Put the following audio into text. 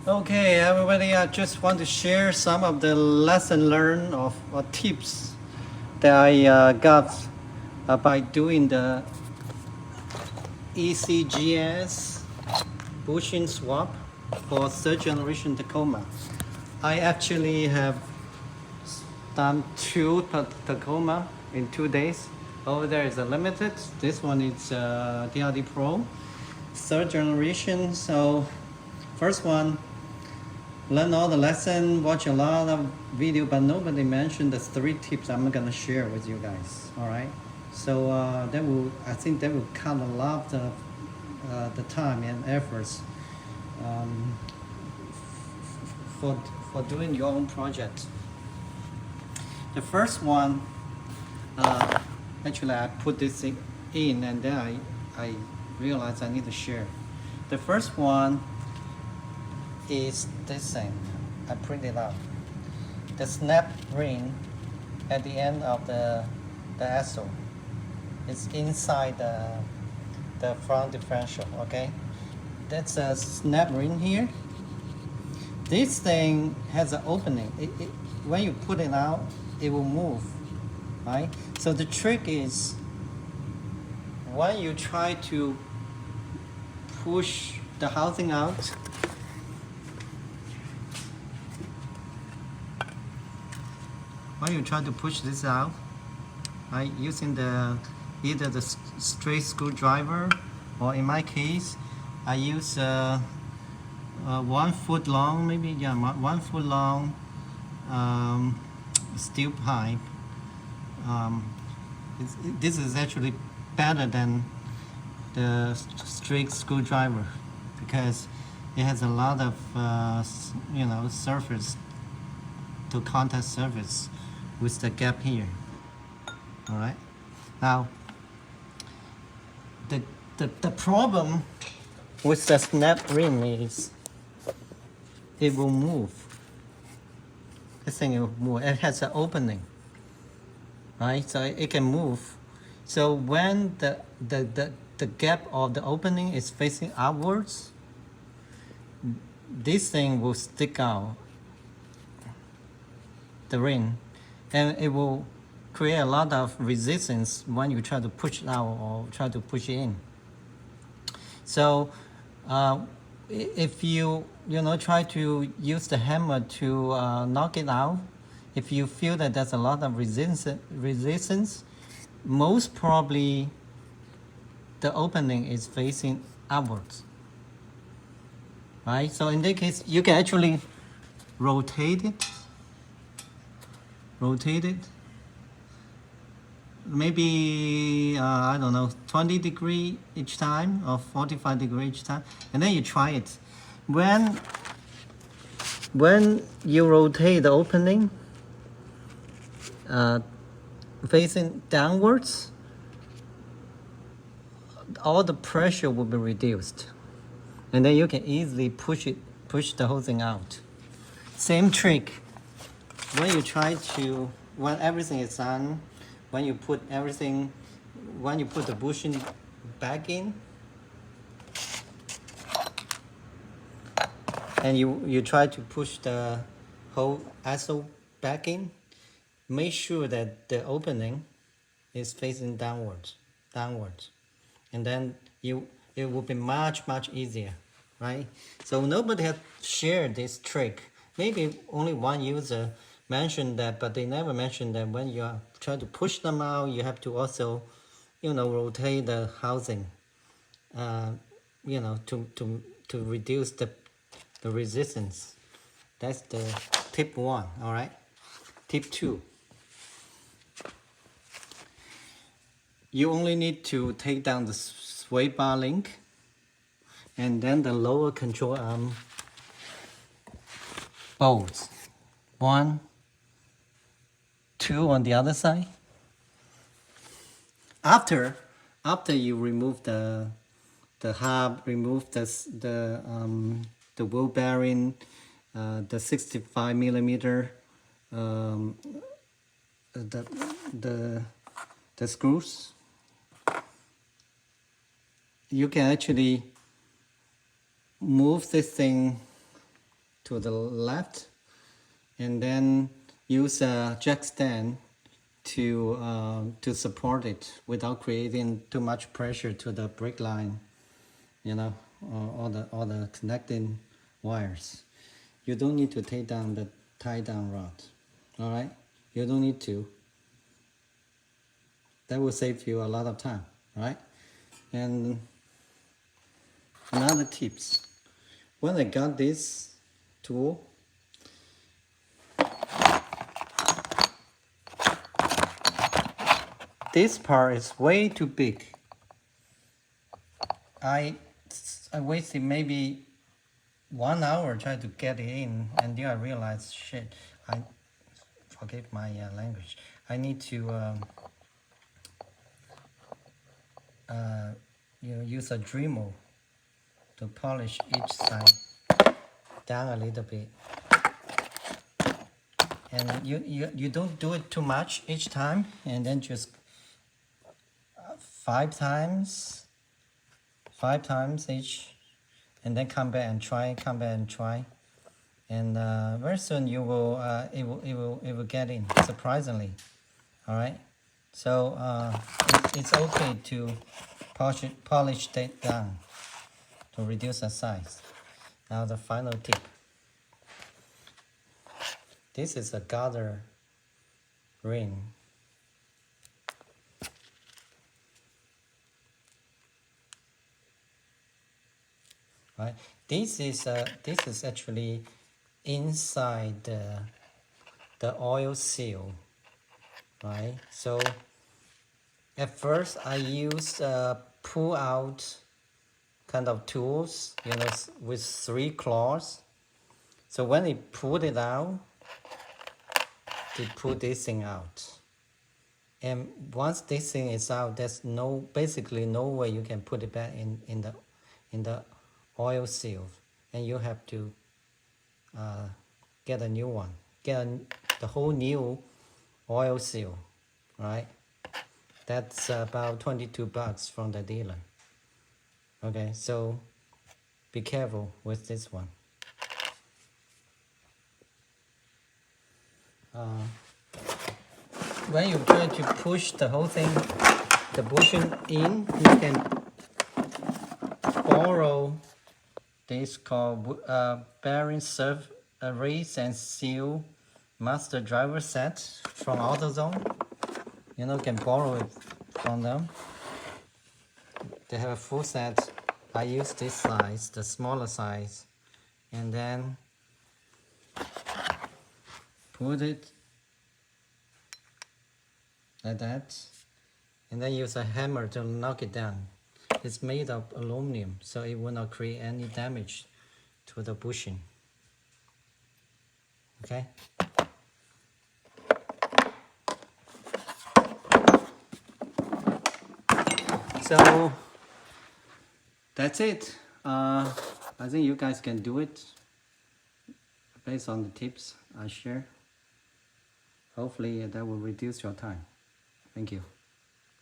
Okay, everybody, I just want to share some of the lesson learned or tips that I got by doing the ECGS bushing swap for third generation Tacoma. I actually have done two Tacoma in 2 days. Over there is a limited. This one is DRD Pro, third generation. So first one, learn all the lesson, watch a lot of video, but nobody mentioned the 3 tips I'm gonna share with you guys. All right. So I think that will cut a lot of the time and efforts um, for doing your own project. The first one, actually I put this thing in and then I realized I need to share. The first one is this thing. I printed out. The snap ring at the end of the axle. It's inside the front differential, okay? That's a snap ring here. This thing has an opening. When you put it out, it will move, right? So the trick is when you try to push the housing out, when you try to push this out, right, using either the straight screwdriver, or in my case, I use 1 foot long, maybe, yeah, 1 foot long steel pipe. This is actually better than the straight screwdriver because it has a lot of surface to contact surface with the gap here. All right. Now, the problem with the snap ring is it will move. This thing will move. It has an opening, right? So it can move. So when the gap of the opening is facing outwards, this thing will stick out the ring, and it will create a lot of resistance when you try to push it out or try to push it in. So if you try to use the hammer to knock it out, if you feel that there's a lot of resistance, most probably the opening is facing upwards, right? So in that case, you can actually rotate it, maybe I don't know, 20 degree each time or 45 degree each time, and then you try it. When you rotate the opening facing downwards, all the pressure will be reduced, and then you can easily push the whole thing out. Same trick when everything is done, when you put the bushing back in, and you try to push the whole axle back in, make sure that the opening is facing downwards, and then it will be much easier, right? So nobody has shared this trick. Maybe only one user mentioned that, but they never mentioned that when you are trying to push them out, you have to also, rotate the housing, to reduce the resistance. That's the tip 1. All right. Tip 2. You only need to take down the sway bar link and then the lower control arm bolts. 1, 2 on the other side. After you remove the hub, remove the wheel bearing, the 65 millimeter, the screws, you can actually move this thing to the left, and then use a jack stand to support it without creating too much pressure to the brake line, you know, all the connecting wires. You don't need to take down the tie down rod. All right, you don't need to. That will save you a lot of time, right? And another tips, when I got this tool, this part is way too big. I wasted maybe 1 hour trying to get it in, and then I realized, shit, I forget my language. I need to use a Dremel to polish each side down a little bit. And you don't do it too much each time, and then just 5 times each, and then come back and try, and very soon you will it will get in, surprisingly. All right, so it's okay to polish that down to reduce the size. Now the final tip. This is a Garter ring. Right. This is actually inside the oil seal. Right. So at first I used pull out kind of tools, you know, with 3 claws. So when it pulled it out, it pulled this thing out. And once this thing is out, there's basically no way you can put it back in the oil seal, and you have to get a new one, the whole new oil seal, right? That's about $22 from the dealer. Okay, so be careful with this one. When you try to push the whole thing, the bushing in, you can borrow this called bearing surf race and seal master driver set from AutoZone. You know, you can borrow it from them. They have a full set. I use this size, the smaller size, and then put it like that, and then use a hammer to knock it down. It's made of aluminum, so it will not create any damage to the bushing. Okay. So that's it. I think you guys can do it based on the tips I share. Hopefully that will reduce your time. Thank you.